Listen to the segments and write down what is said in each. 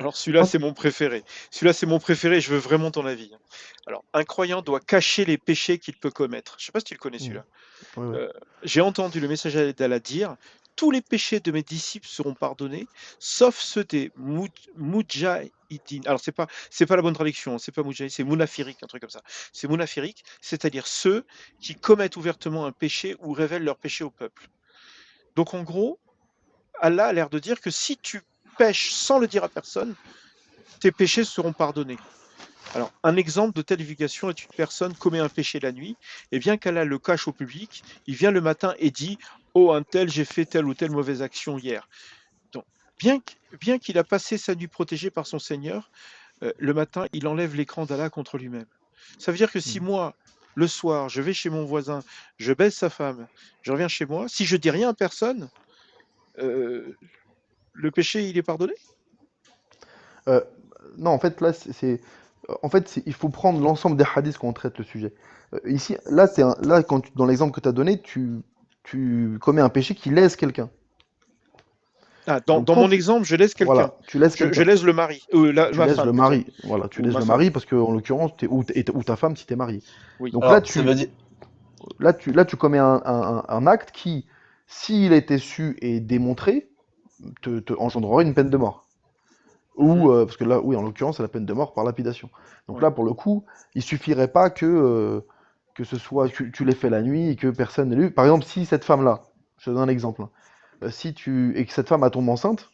Alors celui-là, c'est mon préféré. Celui-là, c'est mon préféré, je veux vraiment ton avis. Alors, un croyant doit cacher les péchés qu'il peut commettre. Je sais pas si tu le connais Hmm. celui-là. Ouais, ouais. J'ai entendu le messager d'Allah dire, tous les péchés de mes disciples seront pardonnés, sauf ceux des Moudjahidine. Alors, c'est pas la bonne traduction, c'est pas Moudjahid, c'est Mounafirique, un truc comme ça. C'est Mounafirique, c'est-à-dire ceux qui commettent ouvertement un péché ou révèlent leur péché au peuple. Donc, en gros, Allah a l'air de dire que si tu pêches sans le dire à personne, tes péchés seront pardonnés. Alors, un exemple de telle divulgation est une personne commet un péché la nuit, et bien qu'Allah le cache au public, il vient le matin et dit: Oh, un tel, j'ai fait telle ou telle mauvaise action hier. Donc, bien qu'il a passé sa nuit protégé par son Seigneur, le matin, il enlève l'écran d'Allah contre lui-même. Ça veut dire que si Hmm. moi, le soir, je vais chez mon voisin, je baise sa femme, je reviens chez moi, si je dis rien à personne, euh, le péché, il est pardonné? Euh, non, en fait, là, en fait, il faut prendre l'ensemble des hadiths quand on traite le sujet. Ici, là, là dans l'exemple que tu as donné, tu commets un péché qui lèse quelqu'un. Ah, dans, Donc dans quand mon tu, exemple, je laisse quelqu'un. voilà, tu laisses Je quelqu'un. laisse le mari, Tu ma laisses le femme, exemple, mari, voilà, tu ou laisses ma le femme. mari parce que en l'occurrence, ou ta femme si t'es marié. Oui. Donc Alors, ça veut dire. là, tu commets un acte qui, s'il était su et démontré, te engendrerait une peine de mort. Mhm. Ou, parce que là, oui, en l'occurrence, c'est la peine de mort par lapidation. Donc Ouais. là, pour le coup, il suffirait pas que ce soit, tu l'aies fait la nuit et que personne n'ait lu. Par exemple, si cette femme-là, je te donne un exemple, hein, et que cette femme a tombe enceinte,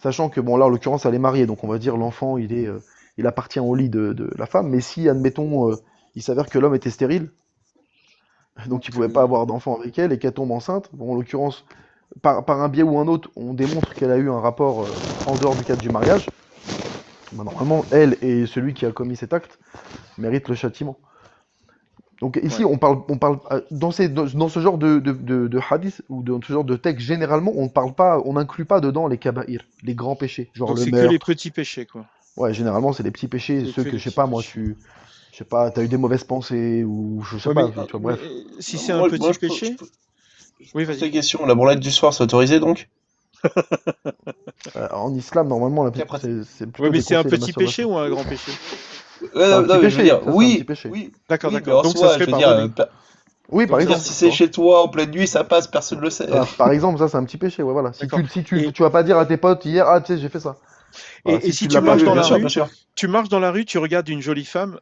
sachant que, bon, là, en l'occurrence, elle est mariée, donc on va dire l'enfant, il appartient au lit de la femme, mais si, admettons, il s'avère que l'homme était stérile, donc il Donc, pouvait pas avoir d'enfant avec elle et qu'elle tombe enceinte, bon, en l'occurrence, par un biais ou un autre, on démontre qu'elle a eu un rapport en dehors du cadre du mariage, bah, normalement, elle et celui qui a commis cet acte méritent le châtiment. Donc ici, ouais. on parle dans ce genre de hadith ou dans ce genre de texte, généralement, on n'inclut pas dedans les kaba'ir, les grands péchés, genre Donc le c'est que les meurtre. petits péchés, quoi. Ouais, généralement, c'est les petits péchés, C'est ceux que que, les je sais petits pas, moi, péchés. je sais pas, t'as eu des mauvaises pensées, ou je sais Ouais, pas, mais, tu vois, mais bref. si c'est un Moi, petit je, péché, je oui, pose vas-y. la question. La branlette du soir, c'est autorisé donc? En islam, normalement, Cas pratique. c'est Ouais, plutôt mais c'est un déconseillé la petit péché masturbation. ou un grand péché? C'est un Non, petit mais je veux péché, dire, ça c'est un petit oui, péché. oui, D'accord, oui, mais d'accord. en Donc ça soi, serait je veux dire, pardonné. Oui, par je veux dire, Donc, exemple, si tu c'est vois. chez toi en pleine nuit, ça passe, personne ne le sait. Par exemple, ça c'est un petit péché, ouais, voilà. d'accord. Tu vas pas dire à tes potes hier, ah, tu sais, j'ai fait ça. Voilà, Et si si tu tu l'as pas marches Oui, fait dans bien la sûr, toi. bien rue, sûr. tu regardes une jolie femme,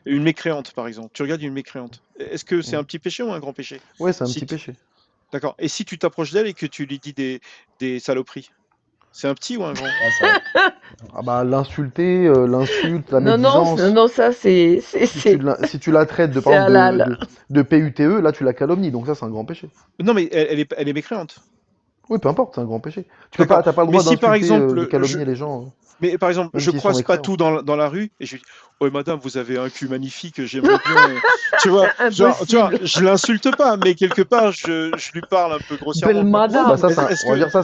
une mécréante, par exemple. Tu regardes une mécréante. Est-ce que c'est Mm. un petit péché ou un grand péché? Ouais, c'est un Si petit t- péché. D'accord. Et si tu t'approches d'elle et que tu lui dis des saloperies, c'est un petit ou un grand? Ah, ça va. Ah bah l'insulter, l'insulte, la Non, non, médisance. non, ça Si tu la traites de, par c'est exemple, halal. de PUTE, là tu la calomnies, donc ça c'est un grand péché. Non, mais elle est mécréante. Oui, peu importe, c'est un grand péché. D'accord. T'as pas le Mais droit si par d'insulter, de exemple, calomnier les gens, mais par exemple, même je s'ils sont croise mécréants. Patou dans la rue et je lui dis: «Oh madame, vous avez un cul magnifique, j'aimerais bien, tu vois?» Genre, tu vois, Impossible. je l'insulte pas, mais quelque part, je lui parle un peu grossièrement, Belle quoi. Ouais, bah madame. Est-ce on va que dire ça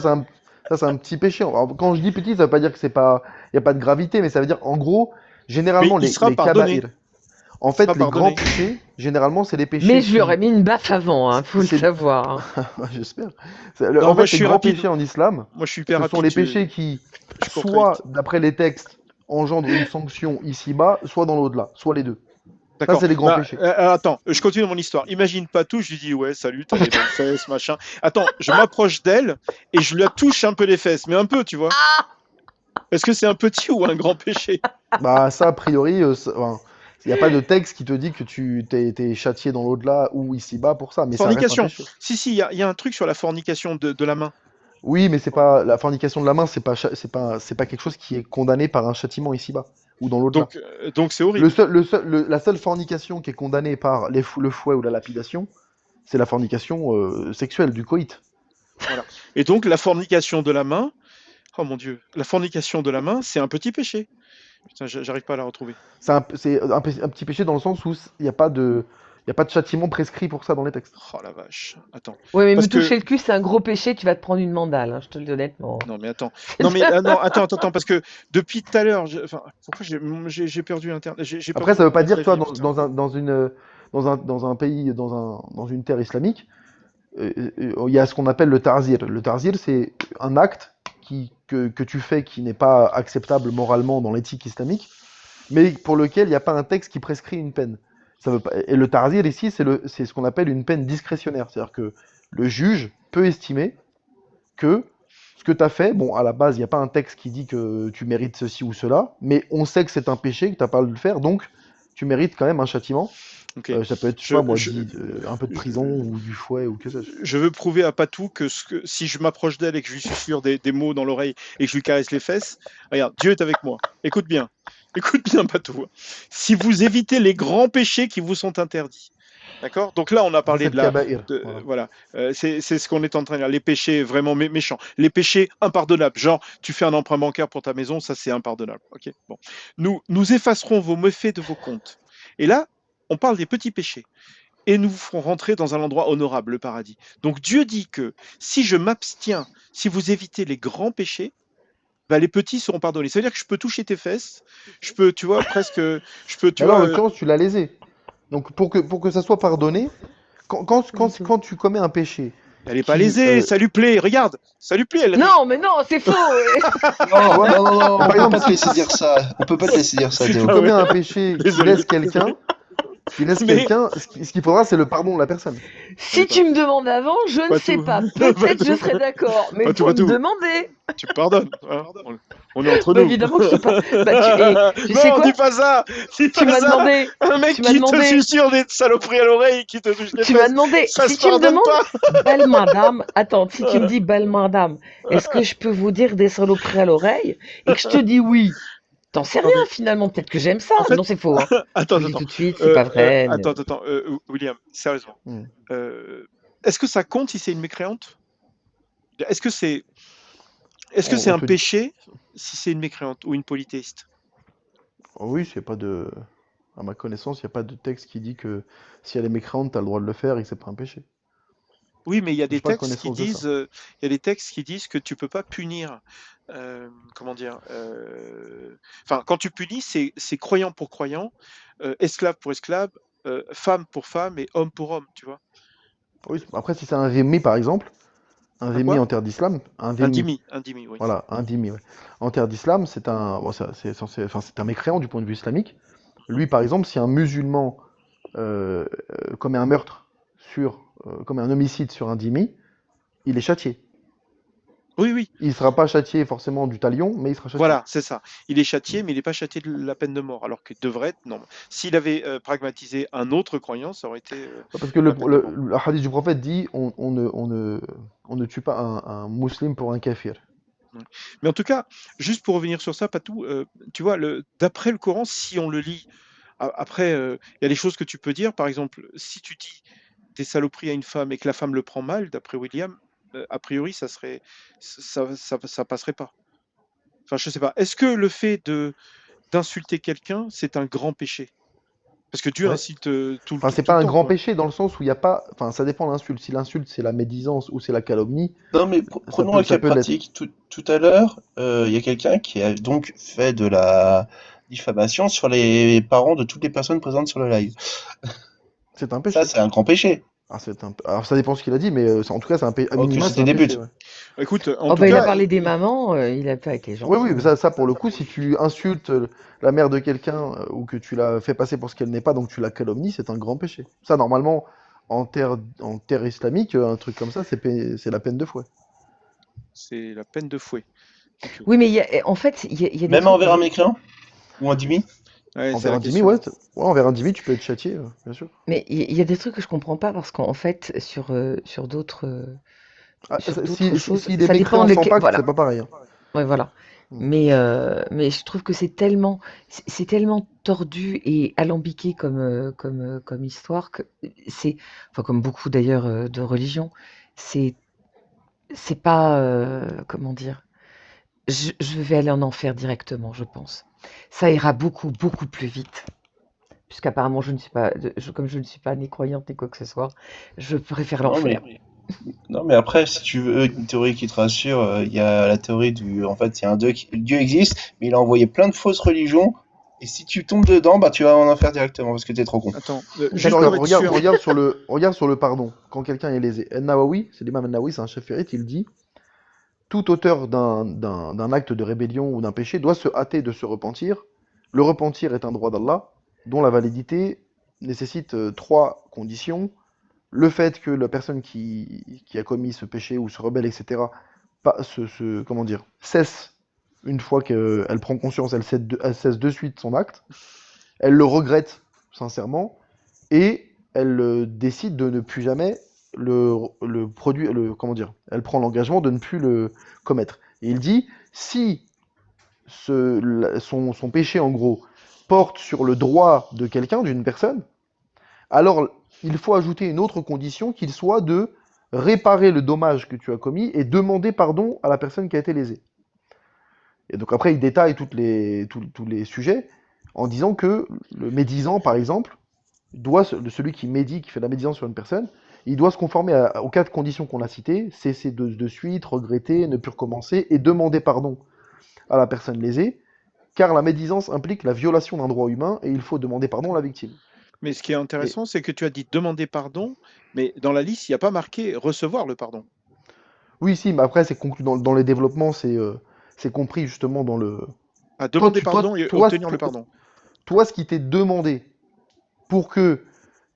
c'est un petit péché. Alors, quand je dis petit, ça veut pas dire que c'est pas, y a pas de gravité, mais ça veut dire, en gros, mais généralement il sera les pardonné, kaba'ir. En il sera fait, les grands pardonné. péchés, généralement, c'est les Mais péchés je lui aurais qui, mis une baffe avant, hein, faut le c'est, savoir, hein. j'espère. Non, En moi fait, je les suis grands rapide. péchés en islam, Moi je suis hyper ce sont rapide, les péchés qui, je cours très soit vite. d'après les textes, engendrent une sanction ici-bas, soit dans l'au-delà, soit les deux. Ça, D'accord. c'est les grands Bah, péchés. attends, je continue mon histoire. Imagine Patou, je lui dis: «Ouais, salut, t'as des belles fesses, machin». Attends, je m'approche d'elle et je la touche un peu les fesses, mais un peu, tu vois? Est-ce que c'est un petit ou un grand péché? Bah, ça, a priori, enfin, il n'y a pas de texte qui te dit que t'es châtié dans l'au-delà ou ici-bas pour ça, mais ça reste un Fornication. péché. Si, si, il y a un truc sur la fornication de la main. Oui, mais c'est pas la fornication de la main, c'est pas quelque chose qui est condamné par un châtiment ici-bas ou dans l'au-delà. Donc c'est horrible. La seule fornication qui est condamnée par le fouet ou la lapidation, c'est la fornication sexuelle, du coït. Voilà. Et donc la fornication de la main, oh mon Dieu, la fornication de la main, c'est un petit péché. Putain, j'arrive pas à la retrouver. Un petit péché dans le sens où il y a pas de châtiment prescrit pour ça dans les textes. Oh la vache. Attends. Ouais, mais Parce me que toucher le cul, c'est un gros péché, tu vas te prendre une mandale, hein, je te le dis honnêtement. non mais attends. Non mais non, attends, parce que depuis tout à l'heure, enfin, pourquoi j'ai perdu internet, j'ai Après, perdu ça veut pas mon dire, tu vois, clavier, putain. dans un pays, dans une terre islamique, il y a ce qu'on appelle le tarzir. Le tarzir, c'est un acte que tu fais qui n'est pas acceptable moralement dans l'éthique islamique, mais pour lequel il n'y a pas un texte qui prescrit une peine. Ça veut pas... Et le ta'zir ici, c'est ce qu'on appelle une peine discrétionnaire. C'est-à-dire que le juge peut estimer que ce que tu as fait, bon, à la base, il n'y a pas un texte qui dit que tu mérites ceci ou cela, mais on sait que c'est un péché, que tu n'as pas à le faire, donc tu mérites quand même un châtiment. Ok. Ça peut être, je sais Je, pas moi, je, un peu de prison ou du fouet ou que sais-je. je veux prouver à Patou que, si je m'approche d'elle et que je lui susurre des mots dans l'oreille et que je lui caresse les fesses, regarde, Dieu est avec moi. Écoute bien, Patou. Si vous évitez les grands péchés qui vous sont interdits, d'accord? Donc là, on a parlé C'est de le la, kaba'ir. voilà, c'est ce qu'on est en train de dire, les péchés vraiment méchants, les péchés impardonnables. Genre, tu fais un emprunt bancaire pour ta maison, ça c'est impardonnable. Ok, bon, nous effacerons vos méfaits de vos comptes. Et là, on parle des petits péchés. Et nous vous ferons rentrer dans un endroit honorable, le paradis. Donc Dieu dit que si je m'abstiens, si vous évitez les grands péchés, bah, les petits seront pardonnés. Ça veut dire que je peux toucher tes fesses, je peux, tu vois, presque, je peux, tu Mais là, en vois, l'occurrence, tu l'as lésé. Donc, pour que ça soit pardonné, quand tu commets un péché elle est pas qui. lésée, ça lui plaît, regarde, ça lui plaît, elle rit. Non, mais non, c'est faux. Non, Ouais. non, non, non, on Par peut exemple, pas te laisser dire ça. On peut pas te laisser dire ça, Si tu Théo. Ah commets ouais. un péché qui Désolé. laisse quelqu'un, Mais- ce qu'il faudra, c'est le pardon de la personne. Si tu me demandes avant, je ne Pas sais tout. pas. Pas Peut-être tout. je serais d'accord, mais Pas tout, faut pas me tout. demander. Tu pardonnes. Hein, on est entre Bah, nous. évidemment que je te parle. Bah, tu sais Non, quoi? dis pas ça. Dis Tu pas m'as ça. demandé. Un mec Tu m'as qui te demandé. susurre des saloperies à l'oreille, qui te touche les Tu m'as fesses, demandé. ça Si se tu me pardonne demandes, belle madame, attends, si tu me dis belle madame, est-ce que je peux vous dire des saloperies à l'oreille et que je te dis oui? T'en sais rien finalement, peut-être que j'aime ça. En fait- Non, c'est faux. Hein. Je Attends, vous le dis attends. tout de suite, c'est pas vrai. Attends, William, sérieusement. Hmm. Est-ce que ça compte si c'est une mécréante? Est-ce que c'est On un te- péché si c'est une mécréante ou une polythéiste? Oh oui, c'est pas de. À ma connaissance, il n'y a pas de texte qui dit que si elle est mécréante, tu as le droit de le faire et que c'est pas un péché. Oui, mais il y a J'ai des pas textes qui connaissance de ça. disent, il y a des textes qui disent que tu peux pas punir. Comment dire? Enfin, quand tu punis, c'est croyant pour croyant, esclave pour esclave, femme pour femme et homme pour homme, tu vois? Oui, après, si c'est un rémi, par exemple, un Un rémi quoi? en terre d'islam, un Un dhimmi, dhimmi, oui. voilà, un dhimmi, ouais. En terre d'islam, c'est un, bon, c'est censé, enfin, c'est un mécréant du point de vue islamique. Lui, par exemple, si un musulman commet un meurtre commet un homicide sur un dhimmi, il est châtié. Oui, oui, Il sera pas châtié forcément du talion, mais il sera châtié. voilà, c'est ça. Il est châtié, mais il n'est pas châtié de la peine de mort, alors qu'il devrait être, non. S'il avait pragmatisé un autre croyant, ça aurait été Parce que la peine de mort. le hadith du prophète dit on ne tue pas un musulman pour un kafir. Mais en tout cas, juste pour revenir sur ça, Patou, tu vois, d'après le Coran, si on le lit, après, il y a des choses que tu peux dire. Par exemple, si tu dis des saloperies à une femme et que la femme le prend mal, d'après William, a priori, ça passerait pas. Enfin, je sais pas. Est-ce que le fait d'insulter quelqu'un, c'est un grand péché? Parce que Dieu Ouais. incite tout Enfin, c'est tout pas le un temps, grand quoi. péché dans le sens où il n'y a pas. Enfin, ça dépend de l'insulte. Si l'insulte c'est la médisance ou c'est la calomnie, Non, mais prenons un ça cas peut l'être. pratique. Tout à l'heure, il y a quelqu'un qui a donc fait de la diffamation sur les parents de toutes les personnes présentes sur le live. C'est un Ça, péché. c'est un grand péché. Alors, ça dépend ce qu'il a dit, mais en tout cas, à Ok, minima, c'est c'était un des péché. buts. Ouais. Écoute, en Oh, tout bah, il a cas, parlé des mamans, il a pas avec les gens. Oui, oui, mais ça, pour le coup, si tu insultes la mère de quelqu'un ou que tu la fais passer pour ce qu'elle n'est pas, donc tu la calomnies, c'est un grand péché. Ça, normalement, en terre islamique, un truc comme ça, c'est la peine de fouet. c'est la peine de fouet. Ok. Oui, mais en fait, il y a des Même trucs. envers un mécréant? Ou un dhimmi? Ouais, c'est Envers la un dhimmi, question. ouais, envers un dhimmi, tu peux être châtié, bien sûr. Mais il y a des trucs que je comprends pas parce qu'en fait, sur d'autres choses, S'il est ça dépend mécréant de sans pacte, voilà. c'est pas pareil. Hein. Ouais, voilà. Mm. Mais je trouve que c'est tellement tordu et alambiqué comme histoire que enfin comme beaucoup d'ailleurs de religions, c'est c'est pas comment dire. Je vais aller en enfer directement, je pense. Ça ira beaucoup beaucoup plus vite. Puisqu'apparemment je ne suis pas, comme je ne suis pas ni croyante ni quoi que ce soit, je préfère Non, l'enfer. non, mais après, si tu veux une théorie qui te rassure, il y a la théorie du. En fait, il y a un Dieu existe, mais il a envoyé plein de fausses religions. Et si tu tombes dedans, bah tu vas en enfer directement parce que t'es trop con. Attends, D'accord, juste pour être sûr. regarde sur le pardon. Quand quelqu'un est lésé. El Nawawi, c'est l'imam El Nawawi, c'est un chef hérite, il dit tout auteur d'un acte de rébellion ou d'un péché doit se hâter de se repentir. Le repentir est un droit d'Allah, dont la validité nécessite trois conditions. Le fait que la personne qui a commis ce péché ou se rebelle, etc., comment dire, cesse une fois qu'elle prend conscience, elle cesse de suite son acte, elle le regrette sincèrement, et elle décide de ne plus jamais le produit, comment dire, elle prend l'engagement de ne plus le commettre. Et il dit, si son péché, en gros, porte sur le droit de quelqu'un, d'une personne, alors il faut ajouter une autre condition, qu'il soit de réparer le dommage que tu as commis et demander pardon à la personne qui a été lésée. Et donc après, il détaille tous les sujets en disant que le médisant, par exemple, celui qui médit, qui fait la médisance sur une personne, il doit se conformer aux quatre conditions qu'on a citées, cesser de suite, regretter, ne plus recommencer et demander pardon à la personne lésée, car la médisance implique la violation d'un droit humain et il faut demander pardon à la victime. Mais ce qui est Et intéressant, c'est que tu as dit demander pardon, mais dans la liste, il n'y a pas marqué recevoir le pardon. oui, si, mais après, c'est conclu dans les développements, c'est compris justement dans le. À demander pardon et obtenir le Toi, pardon. toi, ce qui t'est demandé pour que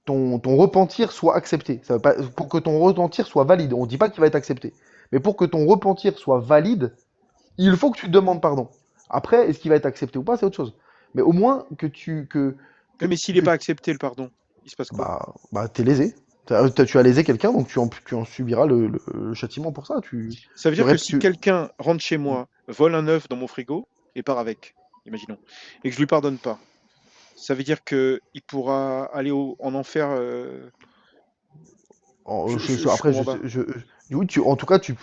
ton repentir soit accepté, ça veut pas, pour que ton repentir soit valide, on ne dit pas qu'il va être accepté, mais pour que ton repentir soit valide, il faut que tu demandes pardon. Après, est-ce qu'il va être accepté ou pas, c'est autre chose. Mais au moins que tu Oui, mais s'il n'est que pas accepté le pardon, il se passe quoi? t'es lésé. Tu as lésé quelqu'un, donc tu en subiras le châtiment pour ça. Ça veut Tu, dire que rép- si tu- quelqu'un rentre chez moi, vole un œuf dans mon frigo et part avec, imaginons, et que je lui pardonne pas, ça veut dire que il pourra aller en enfer. Je après, comprends pas. oui, en tout cas, tu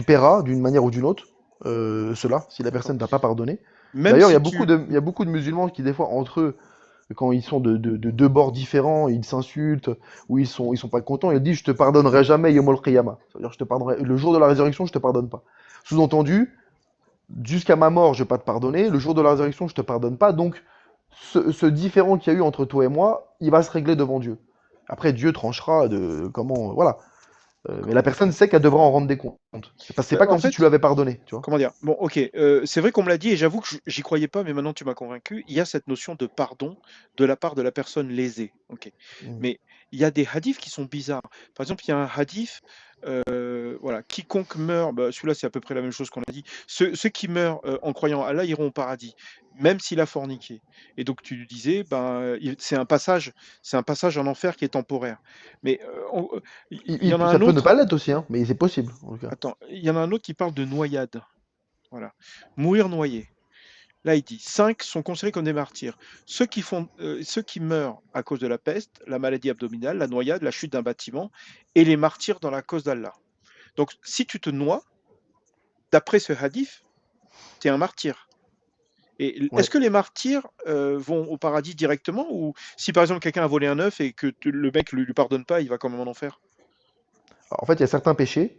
paieras d'une manière ou d'une autre cela si la D'accord. personne t'a pas pardonné. Même D'ailleurs, si tu. il y a beaucoup de musulmans qui, des fois, entre eux, quand ils sont de deux bords différents, ils s'insultent, ou ils sont pas contents, ils disent je te pardonnerai jamais Yom Qiyamah. C'est-à-dire je te pardonnerai le jour de la résurrection, je te pardonne pas. Sous-entendu, jusqu'à ma mort, je vais pas te pardonner, le jour de la résurrection, je te pardonne pas. Donc, ce différend qu'il y a eu entre toi et moi, il va se régler devant Dieu. Après, Dieu tranchera de comment, voilà. Mais D'accord. la personne sait qu'elle devra en rendre des comptes. C'est pas En comme si tu fait, lui avais pardonné, tu vois. comment dire? Bon, ok, c'est vrai qu'on me l'a dit et j'avoue que j'y croyais pas, mais maintenant tu m'as convaincu. Il y a cette notion de pardon de la part de la personne lésée. Ok. Mm. Mais il y a des hadiths qui sont bizarres. Par exemple, il y a un hadith, voilà, quiconque meurt, bah, celui-là c'est à peu près la même chose qu'on a dit. Ceux qui meurent en croyant à Allah iront au paradis, même s'il a forniqué. Et donc tu disais, ben, c'est un passage en enfer qui est temporaire. Mais il y en a Ça un peut ne autre. pas l'être aussi, hein, mais c'est possible, en tout cas. Attends, il y en a un autre qui parle de noyade. Voilà. Mourir noyé. Là, il dit 5 sont considérés comme des martyrs. Ceux qui meurent à cause de la peste, la maladie abdominale, la noyade, la chute d'un bâtiment, et les martyrs dans la cause d'Allah. Donc, si tu te noies, d'après ce hadith, tu es un martyr. Et est-ce Ouais. que les martyrs vont au paradis directement ou si par exemple quelqu'un a volé un œuf et que le mec ne lui pardonne pas, il va quand même en enfer? Alors, en fait, il y a certains péchés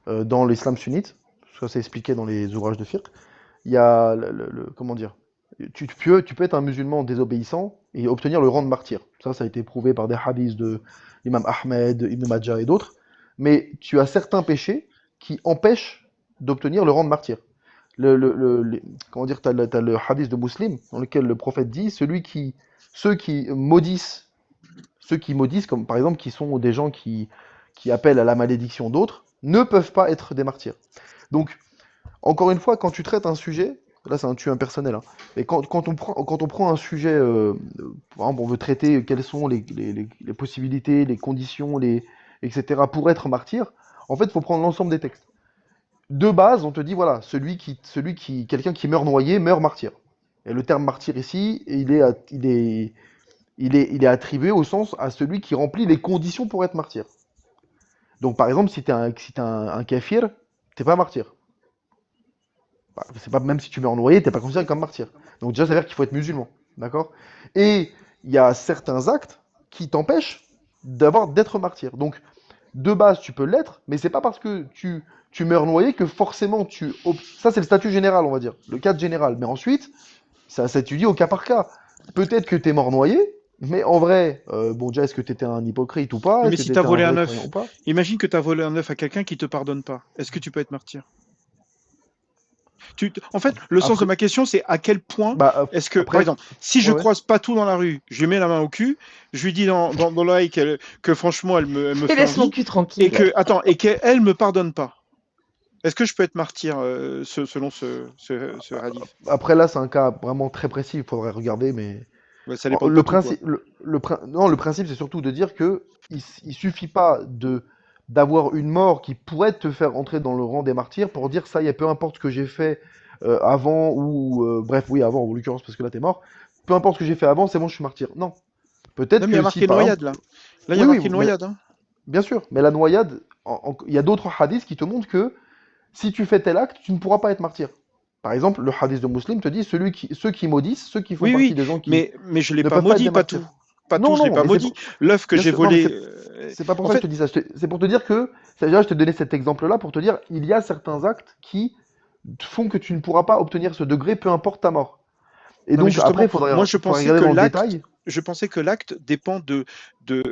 dans l'islam sunnite, ça c'est expliqué dans les ouvrages de fiqh. Il y a comment dire, tu peux être un musulman désobéissant et obtenir le rang de martyr. Ça a été prouvé par des hadiths de l'imam Ahmed, Ibn Majah et d'autres. Mais tu as certains péchés qui empêchent d'obtenir le rang de martyr. Comment dire, t'as le hadith de Muslim dans lequel le prophète dit ceux qui maudissent, comme par exemple qui sont des gens qui appellent à la malédiction d'autres, ne peuvent pas être des martyrs. Donc, encore une fois, quand tu traites un sujet, là c'est un tu impersonnel, hein, mais quand on prend un sujet, par exemple, on veut traiter quelles sont les possibilités, les conditions, etc., pour être martyr, en fait, il faut prendre l'ensemble des textes. De base, on te dit, voilà, quelqu'un qui meurt noyé meurt martyr. Et le terme martyr ici, il est attribué au sens à celui qui remplit les conditions pour être martyr. Donc, par exemple, si t'es un kéfir, t'es pas martyr. Bah, c'est pas, même si tu meurs noyé, t'es pas considéré comme martyr. Donc déjà, ça veut dire qu'il faut être musulman. D'accord. Et il y a certains actes qui t'empêchent d'être martyr. Donc, de base, tu peux l'être, mais c'est pas parce que tu meurs noyé que forcément ça, c'est le statut général, on va dire. Le cadre général. Mais ensuite, ça s'étudie au cas par cas. Peut-être que tu es mort noyé, Mais en vrai, bon, déjà, est-ce que tu étais un hypocrite ou pas? Oui, Est-ce mais que si tu tu as étais un volé un vrai croyant ou œuf, pas? imagine que tu as volé un œuf à quelqu'un qui te pardonne pas. Est-ce que tu peux être martyr? En fait, le sens de Après, ma question, c'est à quel point bah, est-ce que, par après, exemple, si je ouais, ouais. croise Patou dans la rue, je lui mets la main au cul, je lui dis dans l'oreille que franchement, elle me Et fait laisse mon envie, cul et tranquille. et qu'elle me pardonne pas. Est-ce que je peux être martyr selon ce hadith? Après, là, c'est un cas vraiment très précis, il faudrait regarder, mais Ouais, ça dépend de le Patou, quoi. principe, non, le principe, c'est surtout de dire que il suffit pas d'avoir une mort qui pourrait te faire entrer dans le rang des martyrs pour dire ça y est, peu importe ce que j'ai fait avant ou bref, oui, avant en l'occurrence parce que là t'es mort, peu importe ce que j'ai fait avant, c'est bon, je suis martyr. Non, peut-être Non, mais il y a que si marqué par exemple, noyade, là. Là, il y a oui, oui, marqué mais noyade, hein. bien sûr, mais la noyade, il y a d'autres hadiths qui te montrent que si tu fais tel acte, tu ne pourras pas être martyr. Par exemple, le hadith de Muslim te dit ceux qui maudissent, ceux qui font Oui, partie oui, des gens qui mais je l'ai ne pas peuvent pas être maudit, des Patou. martyrs. Patou, Non, je l'ai non, pas mais c'est maudit. L'œuf que bien j'ai sûr, non, mais volé. c'est pas pour En ça que je fait, te dis ça. C'est pour te dire que, déjà, je te donnais cet exemple-là pour te dire, il y a certains actes qui font que tu ne pourras pas obtenir ce degré, peu importe ta mort. Et non, mais donc après, justement, moi, faudrait regarder dans le détail. je pensais que l'acte dépend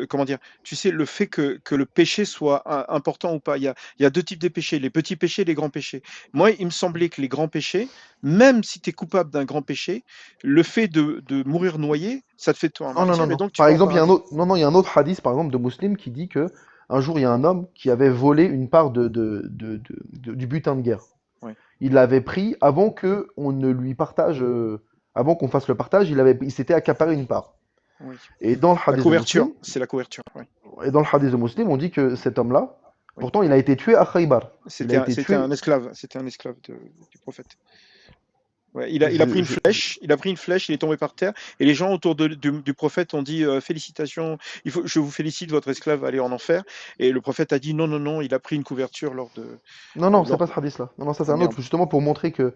comment dire, tu sais, le fait que le péché soit important ou pas. Il y a deux types de péchés, les petits péchés et les grands péchés. Moi, il me semblait que les grands péchés, même si tu es coupable d'un grand péché, le fait de mourir noyé, ça te fait de toi un Non, non, non, martyr et non. donc tu Par vas au exemple, il y a un paradis. autre, non, non, il y a un autre hadith, par exemple, de Muslim qui dit que un jour, il y a un homme qui avait volé une part du butin de guerre. Ouais, Il l'avait pris avant que on ne lui partage, avant qu'on fasse le partage, il s'était accaparé une part. oui. Et dans le La hadith de Muslim, couverture, c'est la couverture. Oui, et dans le hadith de Muslim, on dit que cet homme-là, oui. pourtant, il a été tué à Khaybar. Il a été tué. C'était un esclave du prophète. Ouais, il a pris je- une je- flèche, il est tombé par terre, et les gens autour du prophète ont dit félicitations, je vous félicite, votre esclave va aller en enfer. Et le prophète a dit non, non, non, il a pris une couverture Non, non, c'est lors pas de... ce hadith-là. Non, non, ça c'est Ah un autre, merde. justement pour montrer que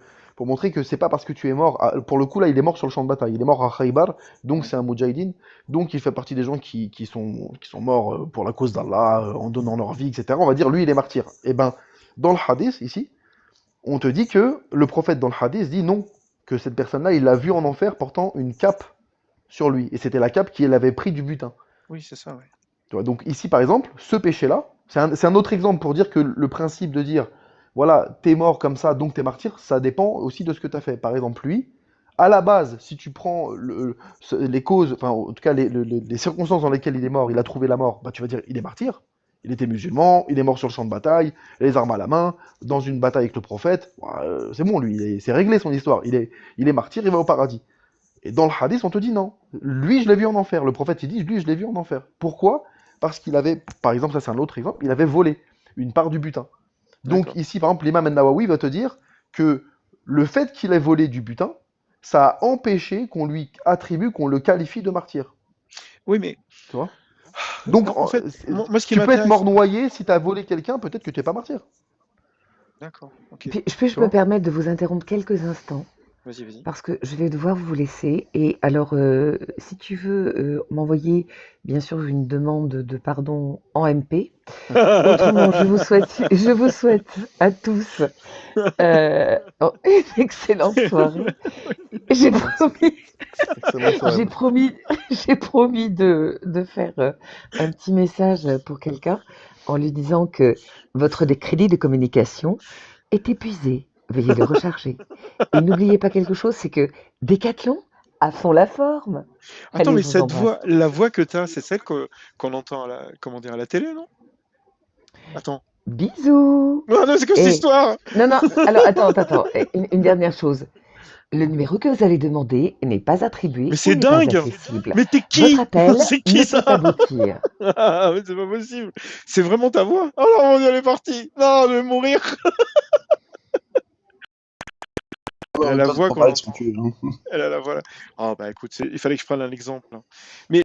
c'est pas parce que tu es mort. Pour le coup, là, il est mort sur le champ de bataille. Il est mort à Khaybar, donc Ouais. c'est un Moudjahidine. Donc il fait partie des gens qui sont morts pour la cause d'Allah, en donnant leur vie, etc. On va dire, lui, il est martyr. Et ben, dans le hadith, ici, on te dit que le prophète dans le hadith dit non, que cette personne-là, il l'a vu en enfer portant une cape sur lui. Et c'était la cape qu'il avait pris du butin. Oui, c'est ça, ouais. Tu vois, donc ici, par exemple, ce péché-là, c'est un autre exemple pour dire que le principe de dire, voilà, t'es mort comme ça, donc t'es martyr, ça dépend aussi de ce que t'as fait. Par exemple, lui, à la base, si tu prends les causes, enfin, en tout cas, les circonstances dans lesquelles il est mort, il a trouvé la mort, bah tu vas dire, il est martyr. Il était musulman, il est mort sur le champ de bataille, les armes à la main, dans une bataille avec le prophète. Bah, c'est bon, lui, c'est réglé son histoire. Il est martyr, il va au paradis. Et dans le hadith, on te dit non. Lui, je l'ai vu en enfer. Le prophète, il dit, lui, je l'ai vu en enfer. Pourquoi? Parce qu'il avait, par exemple, ça c'est un autre exemple, il avait volé une part du butin. Donc D'accord. ici, par exemple, l'imam al-Nawawi va te dire que le fait qu'il ait volé du butin, ça a empêché qu'on lui attribue, qu'on le qualifie de martyr. Oui, mais Tu vois? Donc, en fait, moi, ce qui tu peux être mort m'intéresse... noyé si tu as volé quelqu'un, peut-être que tu n'es pas martyr. D'accord, ok. Tu Je me vois? permettre de vous interrompre quelques instants Vas-y, vas-y. parce que je vais devoir vous laisser. Et alors, si tu veux m'envoyer, bien sûr, une demande de pardon en MP. Autrement, je vous souhaite à tous une excellente soirée. J'ai promis, Excellente soirée. j'ai promis, j'ai promis de faire un petit message pour quelqu'un en lui disant que votre crédit de communication est épuisé. Veuillez le recharger. Et n'oubliez pas quelque chose, c'est que Décathlon a fond la forme. Attends, Allez, mais je vous cette embrasse. voix, la voix que tu as, c'est celle qu'on entend comment dire, à la télé, non? Attends. Bisous. Non, non, c'est quoi cette Et histoire? non, non, alors attends. Une dernière chose. Le numéro que vous allez demander n'est pas attribué Mais ou c'est n'est pas dingue! accessible. Mais t'es Votre qui? appel C'est ne qui peut ça? aboutir. Ah, mais c'est pas possible. C'est vraiment ta voix? Oh non, mon Dieu, elle est partie. Non, je vais mourir. Elle En a même la temps, tu voix prends qu'on pas de entend. son cul. Elle a la voix. Ah bah écoute, il fallait que je prenne un exemple, hein. Mais